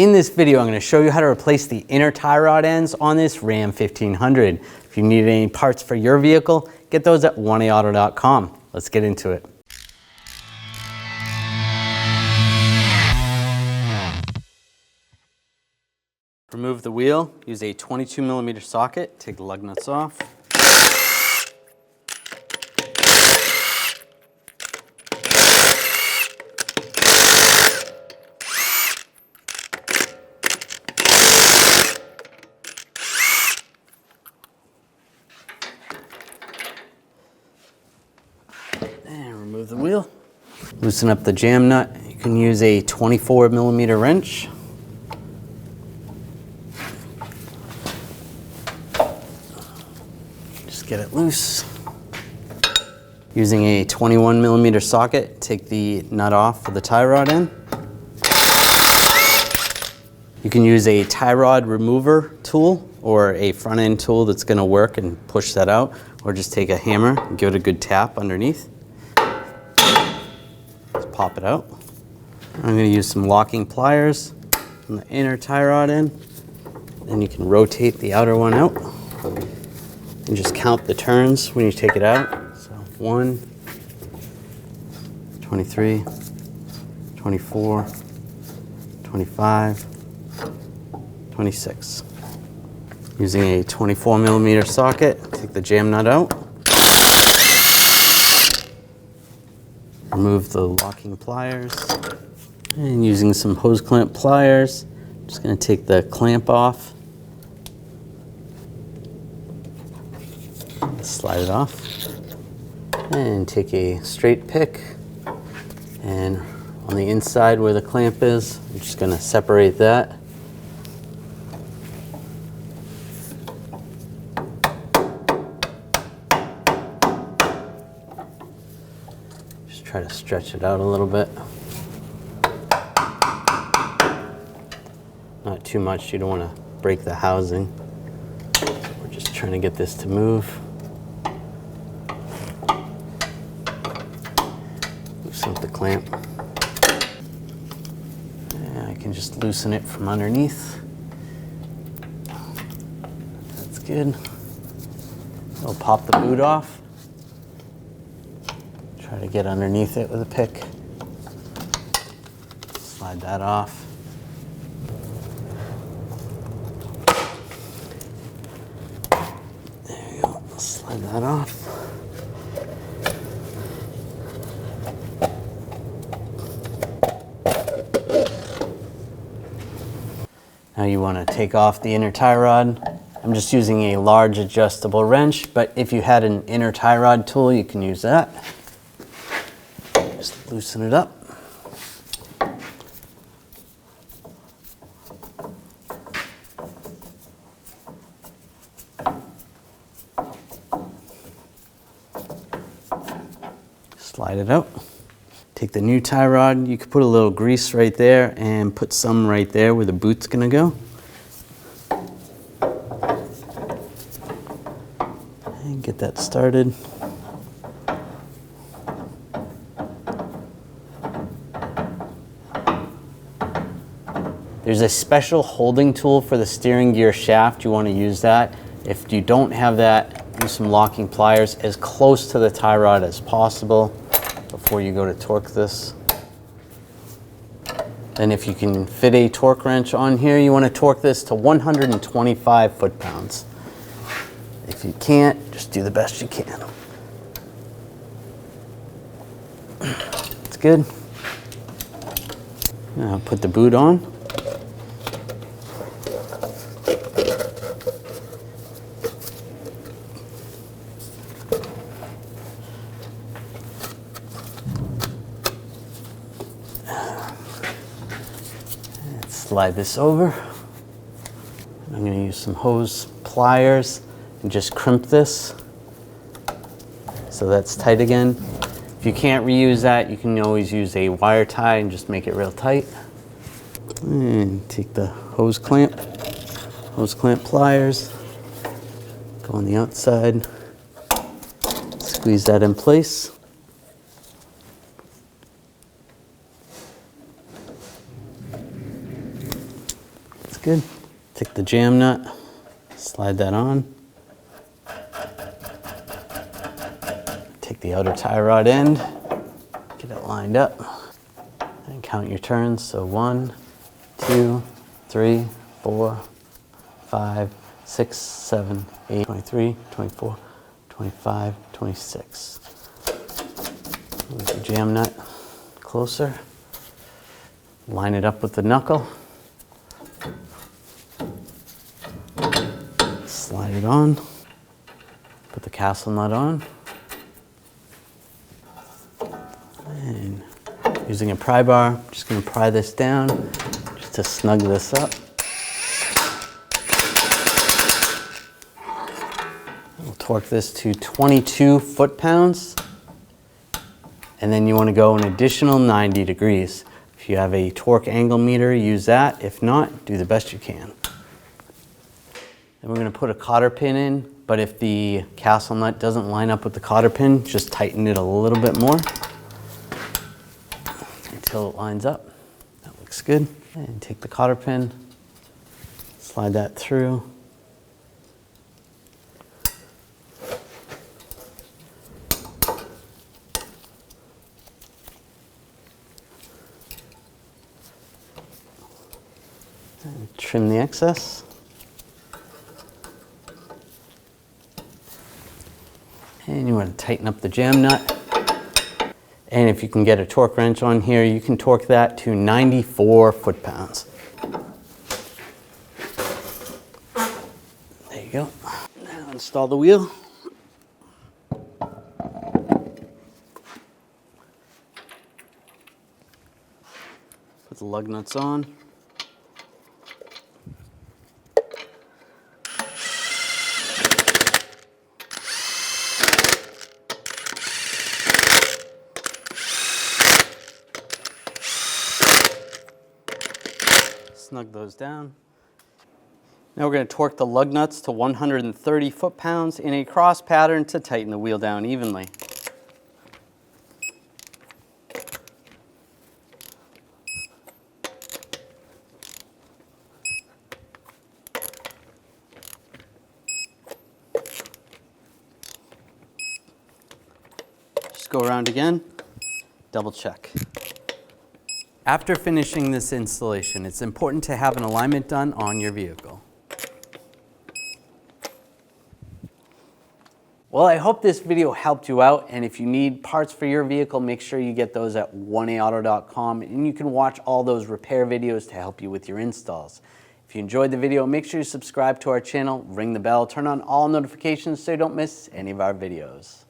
In this video, I'm going to show you how to replace the inner tie rod ends on this Ram 1500. If you need any parts for your vehicle, get those at 1aauto.com. Let's get into it. Remove the wheel, use a 22mm socket, take the lug nuts off. And remove the wheel. Loosen up the jam nut. You can use a 24mm wrench. Just get it loose. Using a 21mm socket, take the nut off for the tie rod end. You can use a tie rod remover tool or a front end tool that's going to work and push that out, or just take a hammer and give it a good tap underneath. Just pop it out. I'm going to use some locking pliers on the inner tie rod end. Then you can rotate the outer one out and just count the turns when you take it out. So 1, 23, 24, 25, 26. Using a 24mm socket, take the jam nut out. Remove the locking pliers. And using some hose clamp pliers, just going to take the clamp off. Slide it off. And take a straight pick. And on the inside where the clamp is, I'm just going to separate that. Try to stretch it out a little bit. Not too much, you don't want to break the housing. We're just trying to get this to move. Loosen up the clamp. And I can just loosen it from underneath. That's good. I'll pop the boot off. Try to get underneath it with a pick. Slide that off. There you go. Slide that off. Now you want to take off the inner tie rod. I'm just using a large adjustable wrench, but if you had an inner tie rod tool, you can use that. Just loosen it up. Slide it out. Take the new tie rod. You could put a little grease right there and put some right there where the boot's gonna go. And get that started. There's a special holding tool for the steering gear shaft. You want to use that. If you don't have that, use some locking pliers as close to the tie rod as possible before you go to torque this. Then if you can fit a torque wrench on here, you want to torque this to 125 foot-pounds. If you can't, just do the best you can. It's good. Now put the boot on. Slide this over. I'm going to use some hose pliers and just crimp this so that's tight again. If you can't reuse that, you can always use a wire tie and just make it real tight. And take the hose clamp pliers, go on the outside, squeeze that in place. good. Take the jam nut, slide that on. Take the outer tie rod end, get it lined up, and count your turns. So 1, 2, 3, 4, 5, 6, 7, 8, 23, 24, 25, 26. Move the jam nut closer. Line it up with the knuckle. Slide it on. Put the castle nut on. And using a pry bar, I'm just going to pry this down just to snug this up. We'll torque this to 22 foot-pounds. And then you want to go an additional 90 degrees. If you have a torque angle meter, use that. If not, do the best you can. Then we're going to put a cotter pin in, but if the castle nut doesn't line up with the cotter pin, just tighten it a little bit more until it lines up. That looks good. And take the cotter pin, slide that through. And trim the excess. And you want to tighten up the jam nut. And if you can get a torque wrench on here, you can torque that to 94 foot-pounds. There you go. Now install the wheel. Put the lug nuts on. Snug those down. Now we're going to torque the lug nuts to 130 foot-pounds in a cross pattern to tighten the wheel down evenly. Just go around again, double check. After finishing this installation, it's important to have an alignment done on your vehicle. Well, I hope this video helped you out, and if you need parts for your vehicle, make sure you get those at 1aauto.com, and you can watch all those repair videos to help you with your installs. If you enjoyed the video, make sure you subscribe to our channel, ring the bell, turn on all notifications so you don't miss any of our videos.